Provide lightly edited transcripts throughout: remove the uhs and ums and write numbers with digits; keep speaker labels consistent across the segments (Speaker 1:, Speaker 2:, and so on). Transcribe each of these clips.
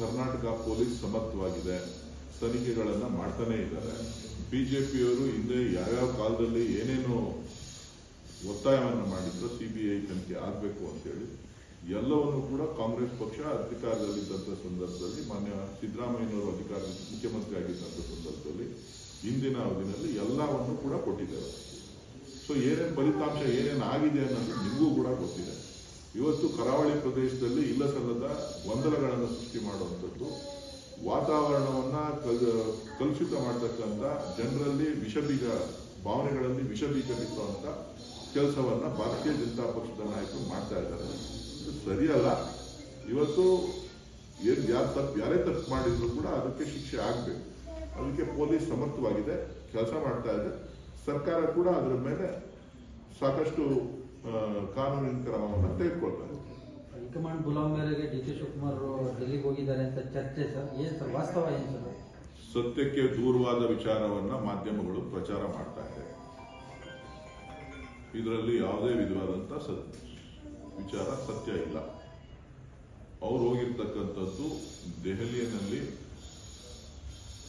Speaker 1: Karnataka police ಸಮರ್ಥವಾಗಿದೆ, ತನಿಖೆಗಳನ್ನು ಮಾಡ್ತಾನೆ ಇದ್ದಾರೆ. ಬಿಜೆಪಿಯವರು ಹಿಂದೆ ಯಾವ್ಯಾವ ಕಾಲದಲ್ಲಿ ಏನೇನು ಒತ್ತಾಯವನ್ನು ಮಾಡಿದ್ರು ಸಿಬಿಐ ತನಿಖೆ ಆಗಬೇಕು ಅಂತೇಳಿ ಎಲ್ಲವನ್ನು ಕೂಡ ಕಾಂಗ್ರೆಸ್ ಪಕ್ಷ ಅಧಿಕಾರದಲ್ಲಿದ್ದಂಥ ಸಂದರ್ಭದಲ್ಲಿ, ಮಾನ್ಯ ಸಿದ್ದರಾಮಯ್ಯನವರು ಮುಖ್ಯಮಂತ್ರಿ ಆಗಿದ್ದಂಥ ಸಂದರ್ಭದಲ್ಲಿ ಇಂದಿನ ಅವಧಿನಲ್ಲಿ ಎಲ್ಲವನ್ನು ಕೂಡ ಕೊಟ್ಟಿದ್ದಾರೆ. ಸೊ ಏನೇನು ಫಲಿತಾಂಶ ಏನೇನು ಆಗಿದೆ ಅನ್ನೋದು ನಿಮಗೂ ಕೂಡ ಗೊತ್ತಿದೆ. ಇವತ್ತು ಕರಾವಳಿ ಪ್ರದೇಶದಲ್ಲಿ ಇಲ್ಲ ಸಲ್ಲದ ಗೊಂದಲಗಳನ್ನು ಸೃಷ್ಟಿ ಮಾಡುವಂಥದ್ದು, ವಾತಾವರಣವನ್ನ ಕಲುಷಿತ ಮಾಡತಕ್ಕಂಥ, ಜನರಲ್ಲಿ ವಿಷಬೀಜ ಭಾವನೆಗಳಲ್ಲಿ ವಿಷಬೀಜ ಬಿತ್ತುವಂಥ ಕೆಲಸವನ್ನ ಭಾರತೀಯ ಜನತಾ ಪಕ್ಷದ ನಾಯಕರು ಮಾಡ್ತಾ ಇದ್ದಾರೆ. ಇದು ಸರಿಯಲ್ಲ. ಇವತ್ತು ಯಾರೇ ತಪ್ಪು ಮಾಡಿದ್ರು ಕೂಡ ಅದಕ್ಕೆ ಶಿಕ್ಷೆ ಆಗಬೇಕು. ಅದಕ್ಕೆ ಪೊಲೀಸ್ ಸಮರ್ಥವಾಗಿದೆ, ಕೆಲಸ ಮಾಡ್ತಾ ಇದೆ. ಸರ್ಕಾರ ಕೂಡ ಅದರ ಮೇಲೆ ಸಾಕಷ್ಟು ಕಾನೂನಿನ ಕ್ರಮವನ್ನು ತೆಗೆದುಕೊಳ್ತಾರೆ.
Speaker 2: ಹೈಕಮಾಂಡ್ ಬುಲಾವ್ ಮೇರೆಗೆ ಡಿ.ಕೆ. ಶಿವಕುಮಾರ್ ಡೆಲ್ಲಿಗೆ ಹೋಗಿದ್ದಾರೆ ಅಂತ ಚರ್ಚೆ ಸರ್, ಏನ್ ಸರ್ ವಾಸ್ತವ ಏನು ಸರ್?
Speaker 1: ಸತ್ಯಕ್ಕೆ ದೂರವಾದ ವಿಚಾರವನ್ನ ಮಾಧ್ಯಮಗಳು ಪ್ರಚಾರ ಮಾಡ್ತಾ ಇದೆ. ಇದರಲ್ಲಿ ಯಾವುದೇ ವಿಧವಾದಂತ ವಿಚಾರ ಸತ್ಯ ಇಲ್ಲ. ಅವ್ರು ಹೋಗಿರ್ತಕ್ಕಂಥದ್ದು ದೆಹಲಿಯಲ್ಲಿ.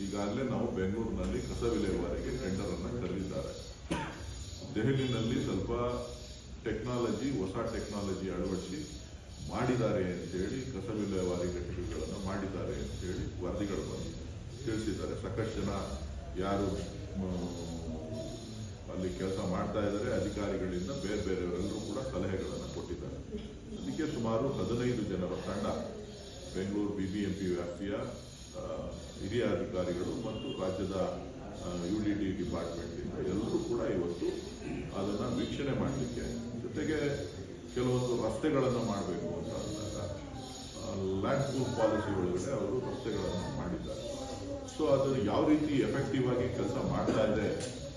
Speaker 1: ಈಗಾಗಲೇ ನಾವು ಬೆಂಗಳೂರಿನಲ್ಲಿ ಕಸ ವಿಲೇವಾರಿಗೆ ಟೆಂಡರ್ ಅನ್ನ ಕರೆದಿದ್ದಾರೆ. ದೆಹಲಿನಲ್ಲಿ ಸ್ವಲ್ಪ ಟೆಕ್ನಾಲಜಿ, ಹೊಸ ಟೆಕ್ನಾಲಜಿ ಅಳವಡಿಸಿ ಮಾಡಿದ್ದಾರೆ ಅಂತೇಳಿ, ಕಸ ವಿಲೇವಾರಿ ಘಟಕಗಳನ್ನು ಮಾಡಿದ್ದಾರೆ ಅಂತೇಳಿ ವರದಿಗಳು ಬಂದು ತಿಳಿಸಿದ್ದಾರೆ. ಸಾಕಷ್ಟು ಜನ ಯಾರು ಅಲ್ಲಿ ಕೆಲಸ ಮಾಡ್ತಾ ಇದ್ದಾರೆ ಅಧಿಕಾರಿಗಳಿಂದ ಬೇರೆ ಬೇರೆಯವರೆಲ್ಲರೂ ಕೂಡ ಸಲಹೆಗಳನ್ನು ಕೊಟ್ಟಿದ್ದಾರೆ. ಅದಕ್ಕೆ ಸುಮಾರು 15 ಜನರ ತಂಡ ಬೆಂಗಳೂರು ಬಿಬಿಎಂಪಿ ವ್ಯಾಪ್ತಿಯ ಹಿರಿಯ ಅಧಿಕಾರಿಗಳು ಮತ್ತು ರಾಜ್ಯದ UDD ಡಿಪಾರ್ಟ್ಮೆಂಟ್ ಇಂದ ಎಲ್ಲರೂ ಕೂಡ ಇವತ್ತು ಅದನ್ನ ವೀಕ್ಷಣೆ ಮಾಡಲಿಕ್ಕೆ, ಜೊತೆಗೆ ಕೆಲವೊಂದು ರಸ್ತೆಗಳನ್ನು ಮಾಡಬೇಕು ಅಂತ ಅಂದಾಗ ಲ್ಯಾಂಡ್ ಪೂಲ್ ಪಾಲಿಸಿ ಒಳಗಡೆ ಅವರು ರಸ್ತೆಗಳನ್ನು ಮಾಡಿದ್ದಾರೆ. ಸೊ ಅದನ್ನು ಯಾವ ರೀತಿ ಎಫೆಕ್ಟಿವ್ ಆಗಿ ಕೆಲಸ ಮಾಡ್ತಾ ಇದೆ,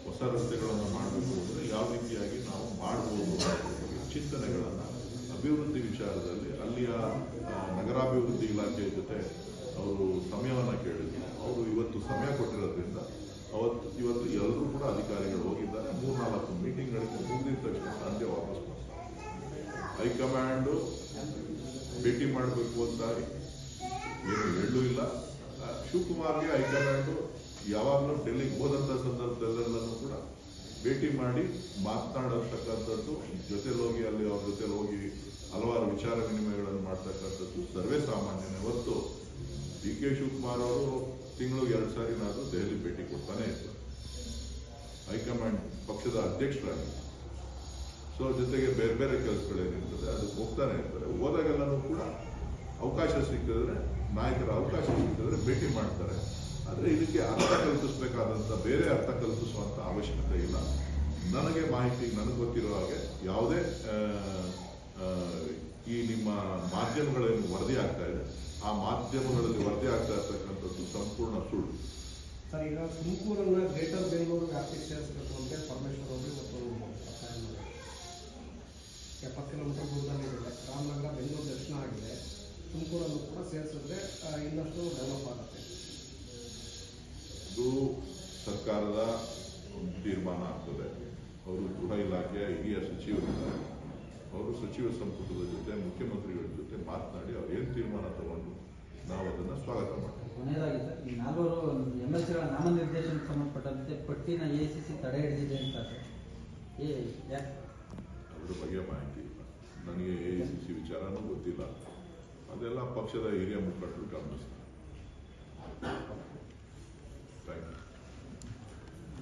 Speaker 1: ಹೊಸ ರಸ್ತೆಗಳನ್ನು ಮಾಡಬೇಕು ಅಂದರೆ ಯಾವ ರೀತಿಯಾಗಿ ನಾವು ಮಾಡಬಹುದು ಚಿಂತನೆಗಳನ್ನು ಅಭಿವೃದ್ಧಿ ವಿಚಾರದಲ್ಲಿ ಅಲ್ಲಿಯ ನಗರಾಭಿವೃದ್ಧಿ ಇಲಾಖೆಯ ಜೊತೆ ಅವರು ಸಮಯವನ್ನು ಕೇಳಿದ್ರು. ಅವರು ಇವತ್ತು ಸಮಯ ಕೊಟ್ಟಿರೋದ್ರಿಂದ ಇವತ್ತು ಎಲ್ಲರೂ ಕೂಡ ಅಧಿಕಾರಿಗಳು ಹೋಗಿದ್ದಾರೆ. 3-4 ಮೀಟಿಂಗ್ಗಳಿಗೆ ಮುಗಿದ ತಕ್ಷಣ ಸಂಜೆ ವಾಪಸ್ ಹೈಕಮಾಂಡ್ ಭೇಟಿ ಮಾಡಬೇಕು ಅಂತ ಏನು ಹೇಳೂ ಇಲ್ಲ. ಶಿವಕುಮಾರ್ಗೆ ಹೈಕಮಾಂಡ್ ಯಾವಾಗಲೂ ಡೆಲ್ಲಿಗೆ ಹೋದಂಥ ಸಂದರ್ಭದಲ್ಲೆಲ್ಲನೂ ಕೂಡ ಭೇಟಿ ಮಾಡಿ ಮಾತನಾಡತಕ್ಕಂಥದ್ದು, ಜೊತೆಲಿ ಹೋಗಿ ಅಲ್ಲಿ ಅವ್ರ ಜೊತೆಲಿ ಹೋಗಿ ಹಲವಾರು ವಿಚಾರ ವಿನಿಮಯಗಳನ್ನು ಮಾಡ್ತಕ್ಕಂಥದ್ದು ಸರ್ವೇ ಸಾಮಾನ್ಯನೇ ಹೊರತು ಡಿ.ಕೆ. ಶಿವಕುಮಾರ್ ಅವರು ತಿಂಗಳಿಗೆ 2 ಸಾರಿನಾದರೂ ದೆಹಲಿ ಭೇಟಿ ಕೊಡ್ತಾನೆ ಇರ್ತಾರೆ. ಹೈಕಮಾಂಡ್ ಪಕ್ಷದ ಅಧ್ಯಕ್ಷರಾಗಿ. ಸೊ ಜೊತೆಗೆ ಬೇರೆ ಬೇರೆ ಕೆಲಸಗಳೇನಿರ್ತದೆ ಅದಕ್ಕೆ ಹೋಗ್ತಾನೆ ಇರ್ತಾರೆ. ಹೋದಾಗೆಲ್ಲನೂ ಕೂಡ ಅವಕಾಶ ಸಿಕ್ಕಿದ್ರೆ, ನಾಯಕರ ಅವಕಾಶ ಸಿಕ್ಕಿದ್ರೆ ಭೇಟಿ ಮಾಡ್ತಾರೆ. ಆದರೆ ಇದಕ್ಕೆ ಅರ್ಥ ಕಲ್ಪಿಸಬೇಕಾದಂಥ, ಬೇರೆ ಅರ್ಥ ಕಲ್ಪಿಸುವಂಥ ಅವಶ್ಯಕತೆ ಇಲ್ಲ. ನನಗೆ ಮಾಹಿತಿ, ನನಗೆ ಗೊತ್ತಿರೋ ಹಾಗೆ ಯಾವುದೇ ಈ ನಿಮ್ಮ ಮಾಧ್ಯಮಗಳಲ್ಲಿ ವರದಿ ಆಗ್ತಾ ಇದೆ, ಆ ಮಾಧ್ಯಮಗಳಲ್ಲಿ ವರದಿ ಆಗ್ತಾ ಇರ್ತಕ್ಕಂಥದ್ದು ಸಂಪೂರ್ಣ ಸುಳ್ಳು.
Speaker 3: ಸರ್, ಈಗ ತುಮಕೂರನ್ನ ಗ್ರೇಟರ್ ಬೆಂಗಳೂರು ವ್ಯಾಪ್ತಿಗೆ ಸೇರಿಸಬೇಕು ಅಂತ ಪರಮೇಶ್ವರ್ ಅವರು ಇವತ್ತು 70 ಕಿಲೋಮೀಟರ್ ದೂರದಲ್ಲಿದೆ. ರಾಮನಗರ ಬೆಂಗಳೂರು ದರ್ಶನ ಆಗಿದೆ. ತುಮಕೂರನ್ನು ಕೂಡ ಸೇರಿಸಿದ್ರೆ ಇನ್ನಷ್ಟು ಡೆವಲಪ್ ಆಗುತ್ತೆ.
Speaker 1: ಇದು ಸರ್ಕಾರದ ತೀರ್ಮಾನ ಆಗ್ತದೆ. ಅವರು ಗೃಹ ಇಲಾಖೆಯ ಹಿರಿಯ ಸಚಿವರಿದ್ದಾರೆ. ಅವರು ಸಚಿವ ಸಂಪುಟದ ಜೊತೆ, ಮುಖ್ಯಮಂತ್ರಿಗಳ ಜೊತೆ ಮಾತನಾಡಿ ಅವ್ರು ಏನು ತೀರ್ಮಾನ ತಗೊಂಡು ನಾವು ಅದನ್ನು ಸ್ವಾಗತ ಮಾಡ್ತೀವಿ.
Speaker 2: ಕೊನೆಯದಾಗಿ ಸರ್, ಈ 4 MLCಗಳ ನಾಮನಿರ್ದೇಶನಕ್ಕೆ ಸಂಬಂಧಪಟ್ಟಂತೆ ಪಟ್ಟಿನ ACC ತಡೆ ಹಿಡಿದಿದೆ ಅಂತ
Speaker 1: ಅದ್ರ ಬಗ್ಗೆ ಮಾಹಿತಿ ಇಲ್ಲ ನನಗೆ. ACC ವಿಚಾರನೂ ಗೊತ್ತಿಲ್ಲ. ಅದೆಲ್ಲ ಪಕ್ಷದ ಹಿರಿಯ ಮುಖಂಡರು ಗಮನಿಸ್ತಾರೆ.